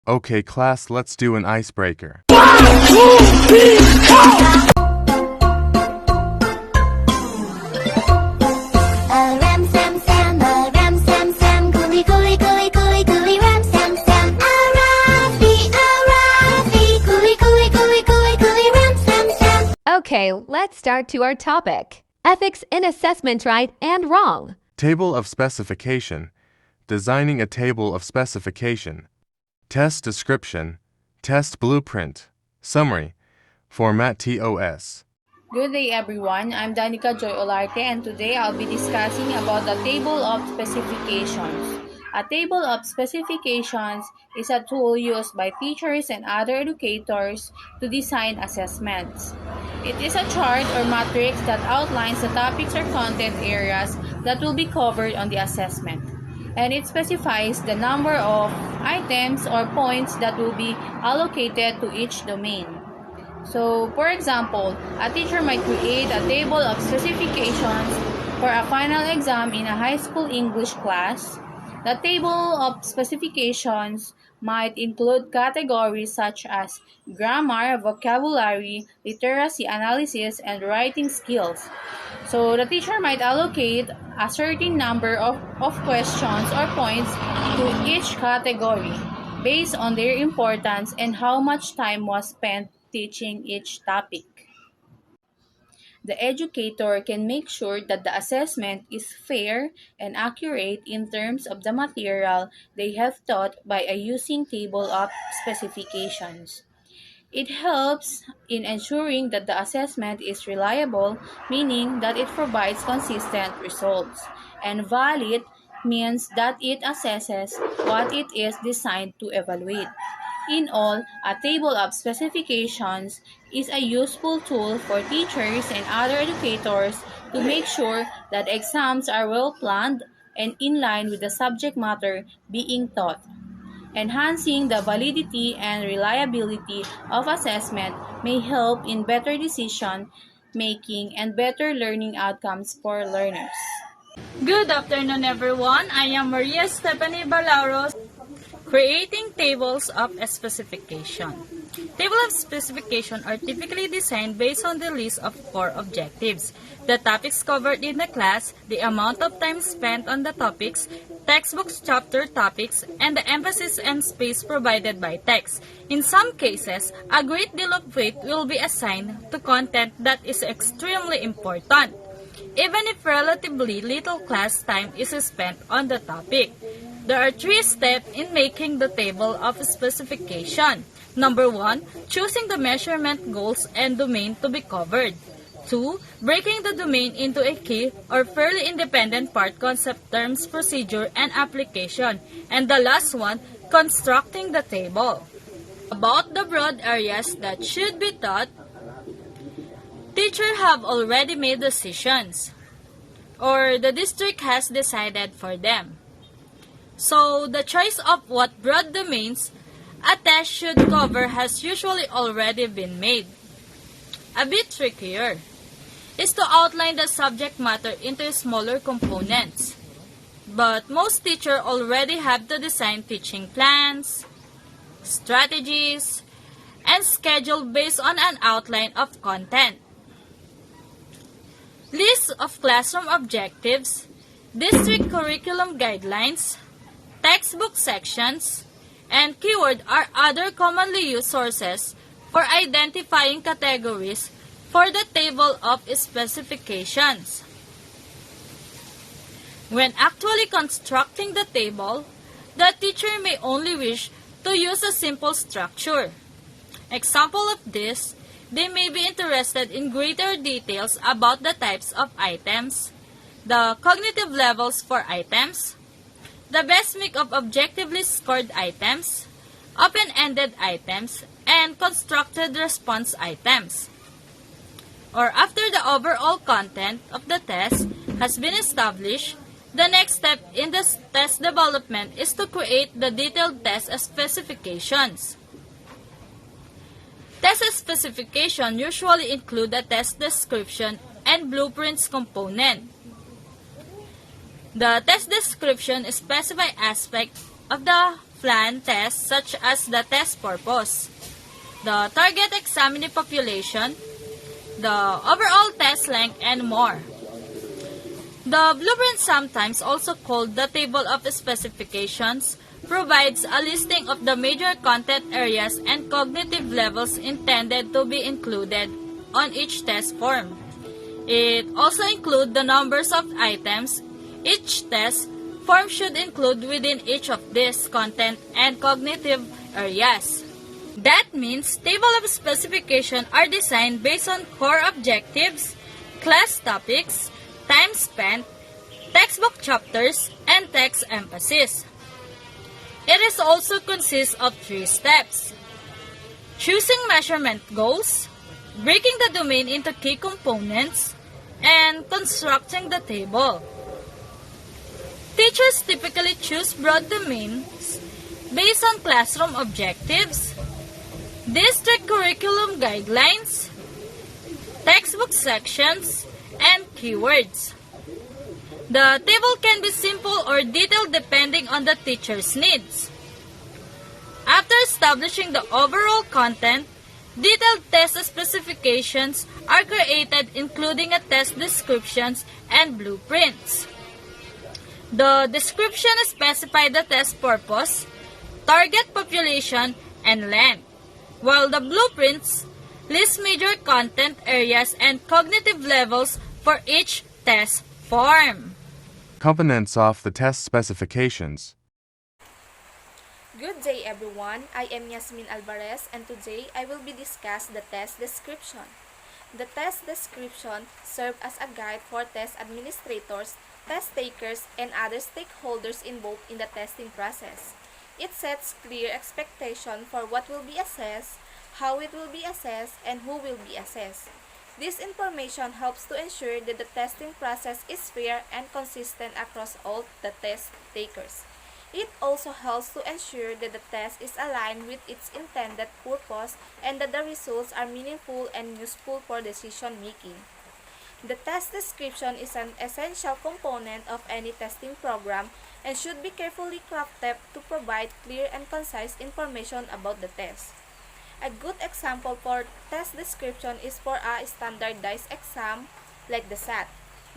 Okay, class, let's do an icebreaker. Okay, let's start to our topic. Ethics in assessment, right and wrong. Table of specification. Designing a table of specification. Test description. Test blueprint. Summary. Format TOS. Good day everyone, I'm Danica Joy Olarte and today I'll be discussing about the Table of Specifications. A table of specifications is a tool used by teachers and other educators to design assessments. It is a chart or matrix that outlines the topics or content areas that will be covered on the assessment, and it specifies the number of items or points that will be allocated to each domain. So, for example, a teacher might create a table of specifications for a final exam in a high school English class. The table of specifications might include categories such as grammar, vocabulary, literacy analysis, and writing skills. So, the teacher might allocate a certain number of questions or points to each category based on their importance and how much time was spent teaching each topic. The educator can make sure that the assessment is fair and accurate in terms of the material they have taught by using table of specifications. It helps in ensuring that the assessment is reliable, meaning that it provides consistent results, and valid means that it assesses what it is designed to evaluate. In all, a table of specifications is a useful tool for teachers and other educators to make sure that exams are well planned and in line with the subject matter being taught. Enhancing the validity and reliability of assessment may help in better decision making and better learning outcomes for learners. Good afternoon, everyone. I am Maria Stephanie Balauros, creating tables of specification. Tables of specification are typically designed based on the list of core objectives, the topics covered in the class, the amount of time spent on the topics, textbooks chapter topics, and the emphasis and space provided by text. In some cases, a great deal of weight will be assigned to content that is extremely important, even if relatively little class time is spent on the topic. There are 3 steps in making the table of specification. Number 1, choosing the measurement goals and domain to be covered. 2, breaking the domain into a key or fairly independent part, concept, terms, procedure, and application. And the last one, constructing the table. About the broad areas that should be taught, teachers have already made decisions, or the district has decided for them. So, the choice of what broad domains a test should cover has usually already been made. A bit trickier is to outline the subject matter into smaller components. But most teachers already have to design teaching plans, strategies, and schedule based on an outline of content. List of classroom objectives, district curriculum guidelines, textbook sections, and keyword are other commonly used sources for identifying categories for the table of specifications. When actually constructing the table, the teacher may only wish to use a simple structure. Example of this, they may be interested in greater details about the types of items, the cognitive levels for items, the best mix of objectively scored items, open-ended items, and constructed response items. Or after the overall content of the test has been established, the next step in the test development is to create the detailed test specifications. Test specifications usually include a test description and blueprints component. The test description specifies aspects of the planned tests such as the test purpose, the target examinee population, the overall test length, and more. The blueprint, sometimes also called the Table of Specifications, provides a listing of the major content areas and cognitive levels intended to be included on each test form. It also includes the numbers of items each test form should include within each of these content and cognitive areas. That means Table of Specification are designed based on core objectives, class topics, time spent, textbook chapters, and text emphasis. It is also consists of 3 steps: choosing measurement goals, breaking the domain into key components, and constructing the table. Teachers typically choose broad domains based on classroom objectives, district curriculum guidelines, textbook sections, and keywords. The table can be simple or detailed depending on the teacher's needs. After establishing the overall content, detailed test specifications are created including a test descriptions and blueprints. The description specifies the test purpose, target population, and length, while the blueprints list major content areas and cognitive levels for each test form. Components of the test specifications. Good day everyone, I am Yasmin Alvarez and today I will be discuss the test description. The test description serves as a guide for test administrators, test takers, and other stakeholders involved in the testing process. It sets clear expectation for what will be assessed, how it will be assessed, and who will be assessed. This information helps to ensure that the testing process is fair and consistent across all the test takers. It also helps to ensure that the test is aligned with its intended purpose and that the results are meaningful and useful for decision making. The test description is an essential component of any testing program and should be carefully crafted to provide clear and concise information about the test. A good example for test description is for a standardized exam like the SAT.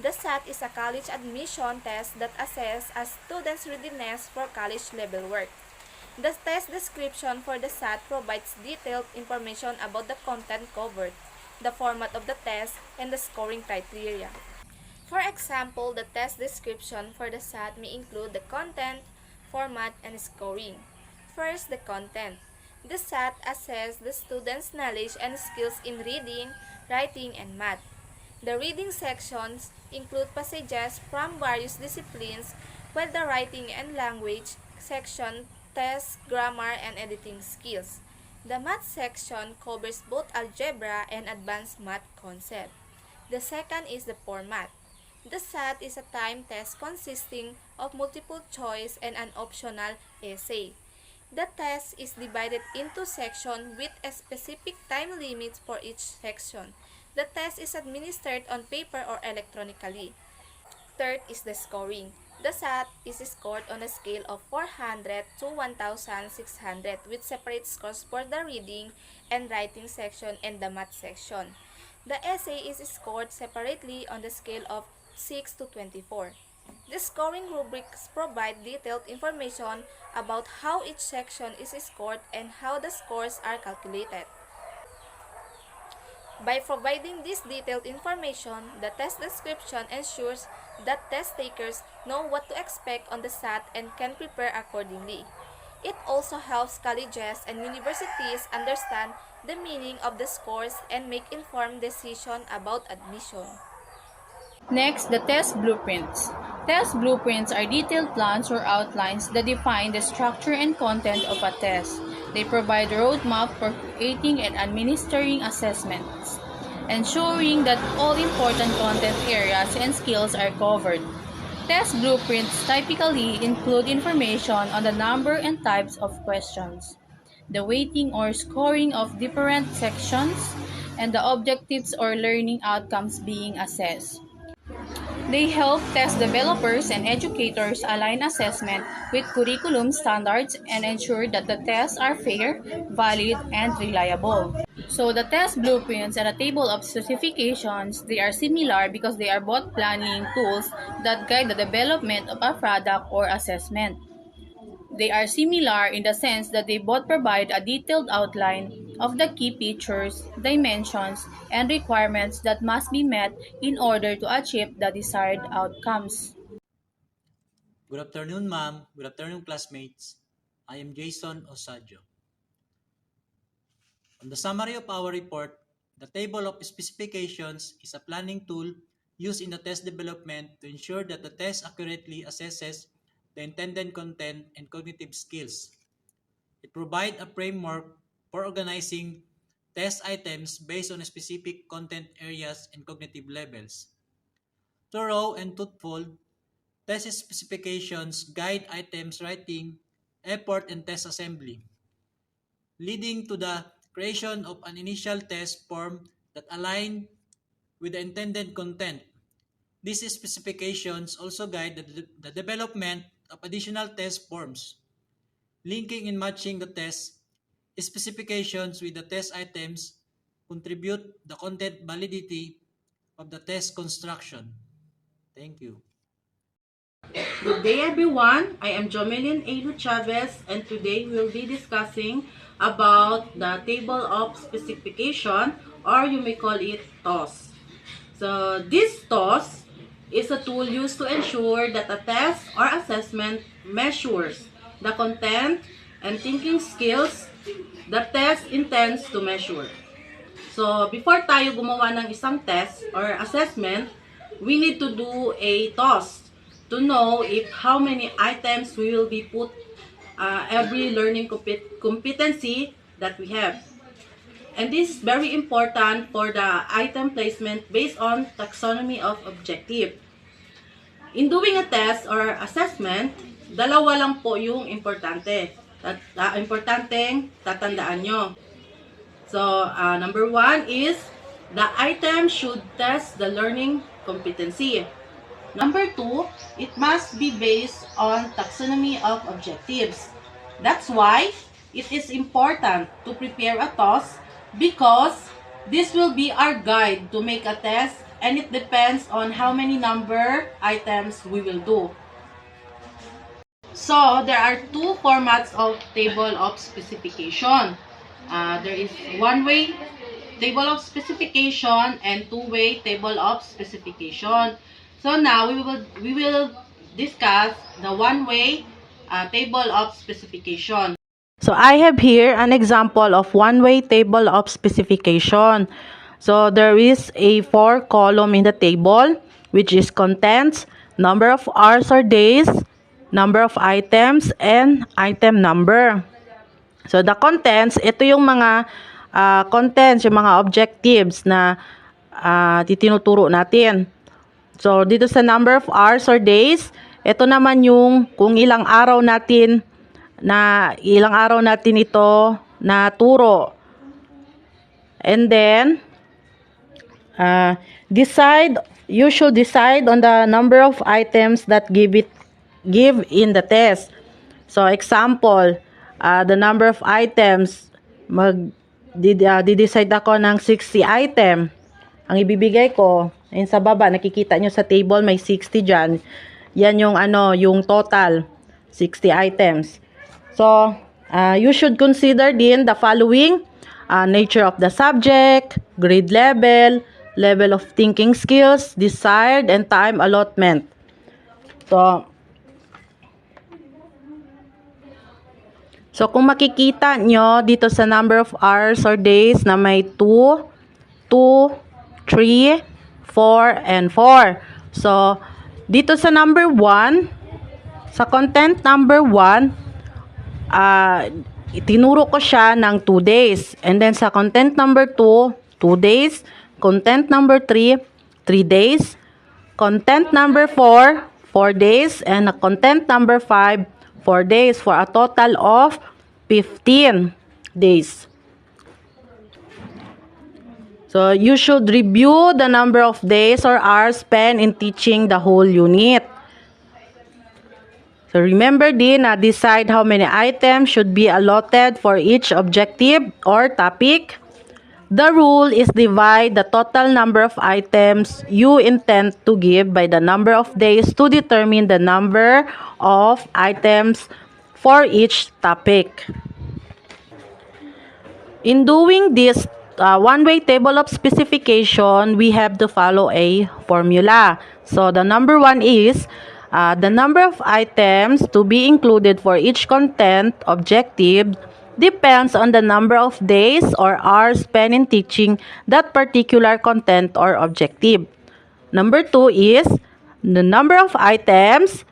The SAT is a college admission test that assesses a student's readiness for college level work. The test description for the SAT provides detailed information about the content covered, the format of the test, and the scoring criteria. For example, the test description for the SAT may include the content, format, and scoring. First, the content. The SAT assesses the student's knowledge and skills in reading, writing, and math. The reading sections include passages from various disciplines, while the writing and language section tests grammar and editing skills. The math section covers both algebra and advanced math concepts. The second is the format. The SAT is a time test consisting of multiple choice and an optional essay. The test is divided into sections with a specific time limit for each section. The test is administered on paper or electronically. Third is the scoring. The SAT is scored on a scale of 400 to 1,600 with separate scores for the reading and writing section and the math section. The essay is scored separately on the scale of 6 to 24. The scoring rubrics provide detailed information about how each section is scored and how the scores are calculated. By providing this detailed information, the test description ensures that test takers know what to expect on the SAT and can prepare accordingly. It also helps colleges and universities understand the meaning of the scores and make informed decisions about admission. Next, the test blueprints. Test blueprints are detailed plans or outlines that define the structure and content of a test. They provide a roadmap for creating and administering assessments, ensuring that all important content areas and skills are covered. Test blueprints typically include information on the number and types of questions, the weighting or scoring of different sections, and the objectives or learning outcomes being assessed. They help test developers and educators align assessment with curriculum standards and ensure that the tests are fair, valid, and reliable. So the test blueprints and a table of specifications, they are similar because they are both planning tools that guide the development of a product or assessment. They are similar in the sense that they both provide a detailed outline of the key features, dimensions, and requirements that must be met in order to achieve the desired outcomes. Good afternoon, ma'am. Good afternoon, classmates. I am Jason Osadio. On the summary of our report, the table of specifications is a planning tool used in the test development to ensure that the test accurately assesses the intended content and cognitive skills. It provides a framework for organizing test items based on specific content areas and cognitive levels. Thorough and truthful test specifications guide items writing, effort, and test assembly, leading to the creation of an initial test form that align with the intended content. These specifications also guide the development of additional test forms, linking and matching the test specifications with the test items contribute the content validity of the test construction. Thank you. Good day everyone, I am Jomelyn A. Chavez and today we'll be discussing about the table of specification, or you may call it TOS. So this TOS is a tool used to ensure that a test or assessment measures the content and thinking skills the test intends to measure. So before tayo gumawa ng isang test or assessment, we need to do a TOS to know if how many items we will be put every learning competency that we have. And this is very important for the item placement based on taxonomy of objective. In doing a test or assessment, dalawa lang po yung importanteng tatandaan nyo. So, number 1 is the item should test the learning competency. Number 2, it must be based on taxonomy of objectives. That's why it is important to prepare a TOS because this will be our guide to make a test and it depends on how many number items we will do. So, there are two formats of table of specification. There is one-way table of specification and two-way table of specification. So now we will discuss the one-way table of specification. So I have here an example of one-way table of specification. So there is a 4-column in the table which is contents, number of hours or days, number of items, and item number. So the contents, ito yung mga contents, yung mga objectives na titinuturo natin. So, dito sa number of hours or days, ito naman yung kung ilang araw natin ito na turo. And then, you should decide on the number of items that give in the test. So, example, the number of items, di-decide ako ng 60 item. Ang ibibigay ko, ayun sa baba, nakikita nyo sa table, may 60 dyan. Yan yung, yung total, 60 items. So, you should consider din the following, nature of the subject, grade level, level of thinking skills, desired, and time allotment. So kung makikita nyo dito sa number of hours or days na may 2, 3, 4, and 4. So, dito sa number 1, sa content number 1, itinuro ko siya ng 2 days. And then sa content number 2, 2 days. Content number 3, 3 days. Content number 4, 4 days. And content number 5, 4 days for a total of 15 days. So, you should review the number of days or hours spent in teaching the whole unit. So, remember din na decide how many items should be allotted for each objective or topic. The rule is divide the total number of items you intend to give by the number of days to determine the number of items for each topic. In doing this one-way table of specification, we have to follow a formula. So the number one is the number of items to be included for each content objective depends on the number of days or hours spent in teaching that particular content or objective. Number two is the number of items,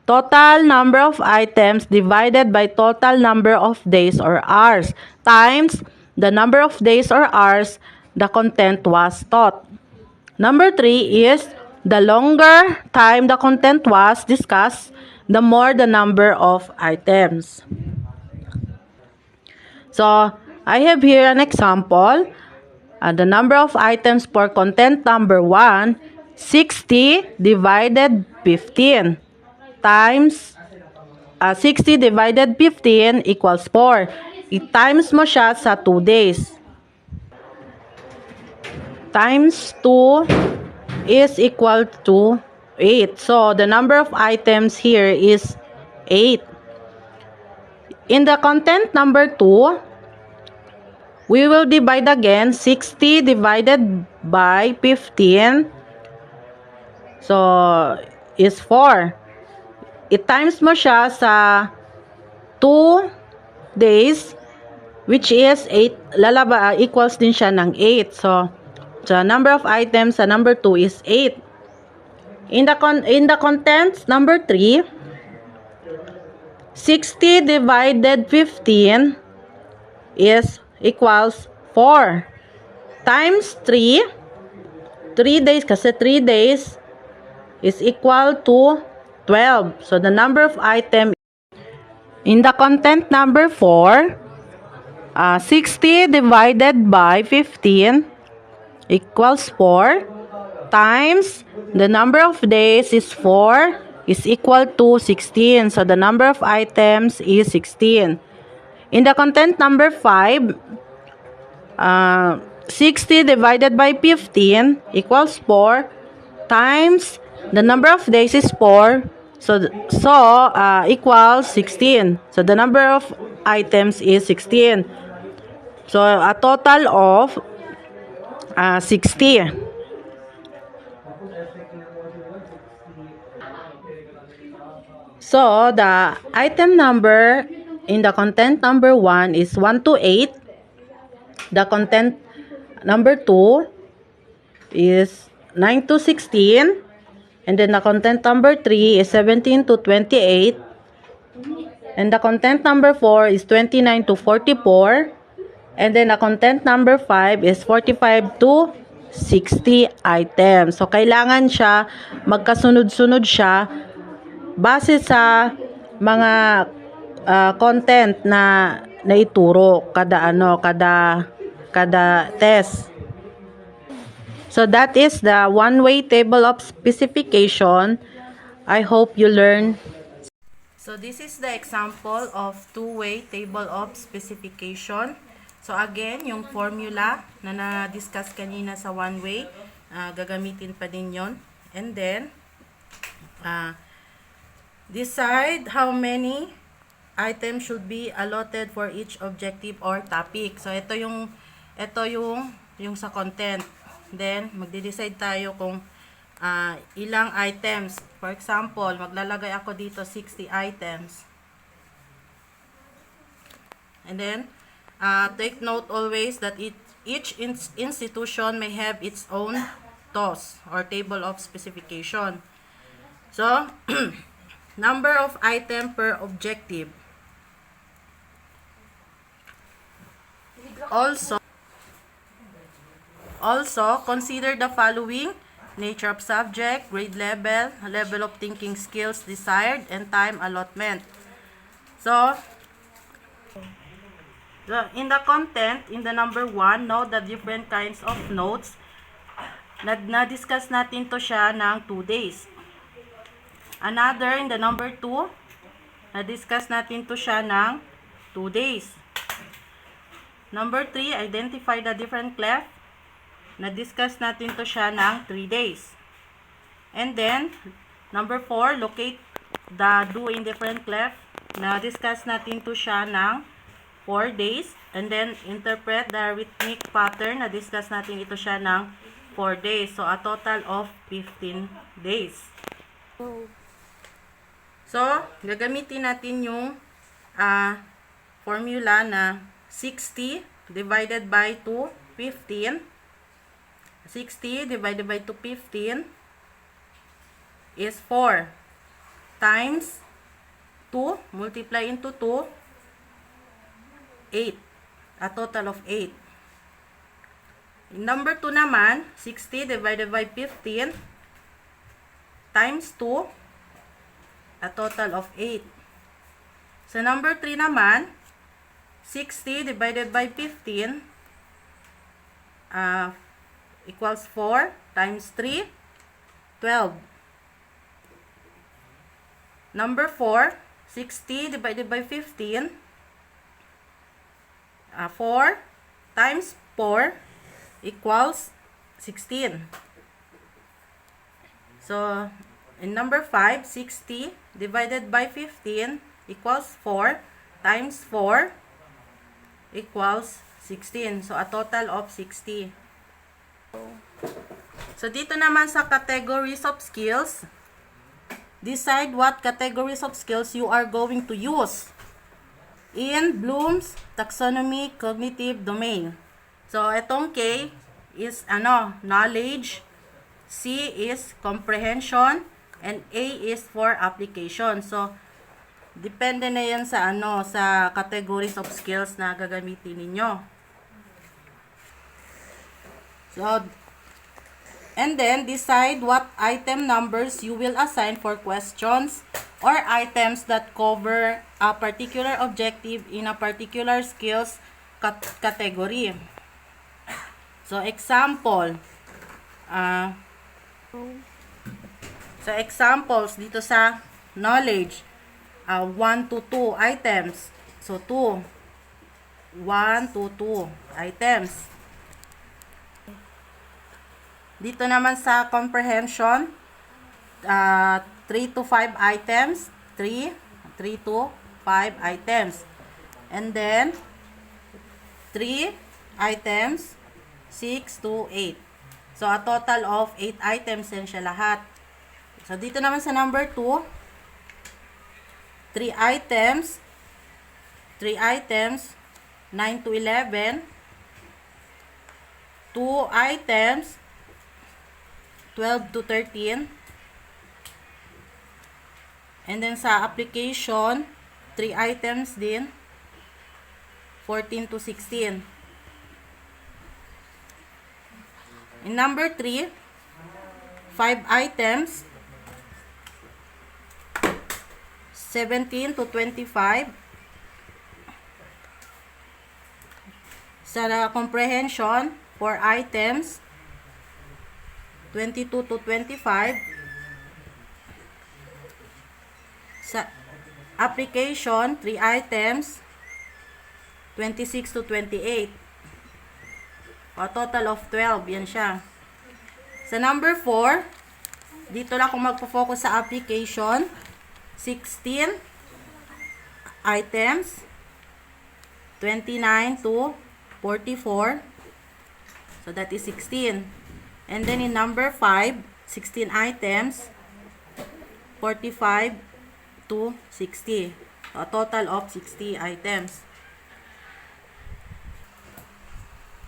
total number of items divided by total number of days or hours times the number of days or hours the content was taught. Number three is the longer time the content was discussed, the more the number of items. So, I have here an example. The number of items for content number 1, 60 divided 15 times 60 divided 15 equals 4. I-times mo siya sa 2 days. Times 2 is equal to 8. So, the number of items here is 8. In the content number 2, we will divide again 60 divided by 15. So, is 4. I-times mo siya sa 2 days, which is 8. Equals din siya ng 8. So, the number of items sa number 2 is 8. In the contents number 3, 60 divided 15 is equals 4 times 3 days kasi 3 days is equal to 12. So the number of items in the content number 4, 60 divided by 15 equals 4 times the number of days is 4 is equal to 16. So the number of items is 16. In the content number 5, 60 divided by 15 equals 4 times the number of days is 4. So equals 16. So the number of items is 16. So a total of 60. So the item number in the content number 1 is 1 to 8. The content number 2 is 9 to 16. And then the content number 3 is 17 to 28. And the content number 4 is 29 to 44. And then the content number 5 is 45 to 60 items. So kailangan siya magkasunod-sunod siya base sa mga content na naituro kada test. So that is the one-way table of specification. I hope you learn. So this is the example of two-way table of specification. So again, yung formula na na-discuss kanina sa one-way, gagamitin pa din yon. And then, decide how many items should be allotted for each objective or topic. So ito yung sa content. Then magde-decide tayo kung ilang items. For example, maglalagay ako dito 60 items. And then take note always that each institution may have its own TOS or table of specification. So number of item per objective. Also, consider the following: nature of subject, grade level, level of thinking skills desired, and time allotment. So, In the content, in the number 1, know the different kinds of notes. Na-discuss natin to siya ng 2 days. Another, in the number 2, na-discuss natin to siya ng 2 days. Number 3, identify the different clef. Na-discuss natin to siya ng 3 days. And then, number 4, locate the do in different clef. Na-discuss natin to siya ng 4 days. And then, interpret the rhythmic pattern. Na-discuss natin ito siya ng 4 days. So, a total of 15 days. So, gagamitin natin yung formula na 60 divided by 2, 15. 60 divided by 2, 15 is 4 times 2, multiply into 2, 8. A total of 8. In number 2 naman, 60 divided by 15 times 2, a total of 8. Sa number 3 naman, 60 divided by 15 equals 4 times 3, 12. Number 4, 60 divided by 15, 4 times 4 equals 16. So, in number 5, 60 divided by 15 equals 4 times 4 equals 16. So, a total of 60. So, dito naman sa categories of skills, decide what categories of skills you are going to use in Bloom's taxonomy cognitive domain. So, itong K is knowledge, C is comprehension, and A is for application. So, depende na yan sa sa categories of skills na gagamitin ninyo. So, and then decide what item numbers you will assign for questions or items that cover a particular objective in a particular skills category. So, example. So, examples dito sa knowledge. 1 to 2 items. So, 2. 1 to 2 items. Dito naman sa comprehension, 3 to 5 items. 3 to 5 items. And then, 3 items, 6 to 8. So, a total of 8 items yan siya lahat. So, dito naman sa number 2, 3 items, 9 to 11, 2 items, 12 to 13, and then sa application, 3 items din, 14 to 16. In number 3, 5 items, 17 to 25. Sa comprehension, 4 items, 22 to 25. Sa application, 3 items, 26 to 28. A total of 12. Yan siya. Sa number 4, dito lang ako magpo-focus sa application. 16 items, 29 to 44. So, that is 16. And then in number 5, 16 items, 45 to 60. So, a total of 60 items.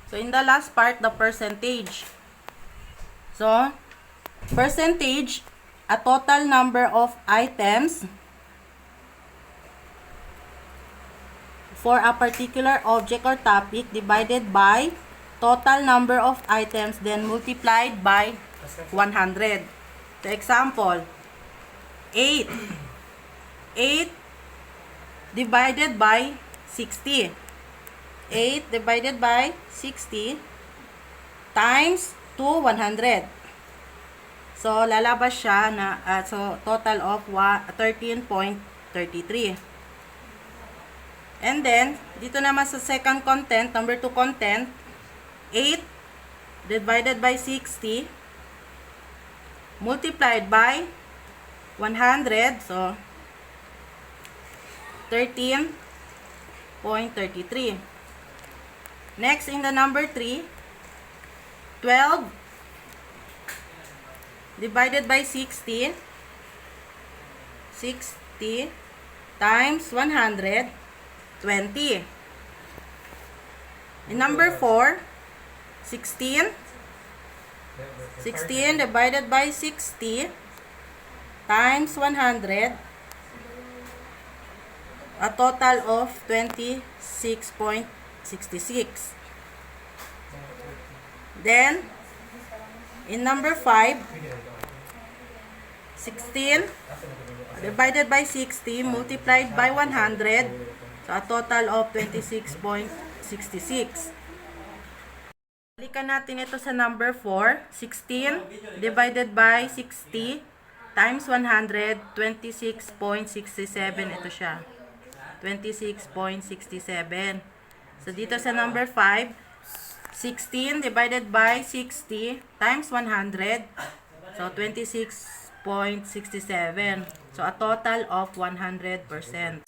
So, in the last part, the percentage. So, percentage, a total number of items for a particular object or topic divided by total number of items then multiplied by 100. So, example, 8. 8 divided by 60. 8 divided by 60 times 2, 100. So, lalabas siya na, so, total of 13.33. And then, dito naman sa second content, number 2 content, 8 divided by 60 multiplied by 100, so 13.33. Next, in the number 3, 12 divided by 60 times 100, 20. In number 4, 16 divided by 60 times 100, a total of 26.66. Then, in number 5, 16 divided by 60 multiplied by 100, so a total of 26.66. Balikan natin ito sa number 4. 16 divided by 60 times 100, 26.67. Ito siya. 26.67. So, dito sa number 5, 16 divided by 60 times 100. So, 26.67. So, a total of 100%.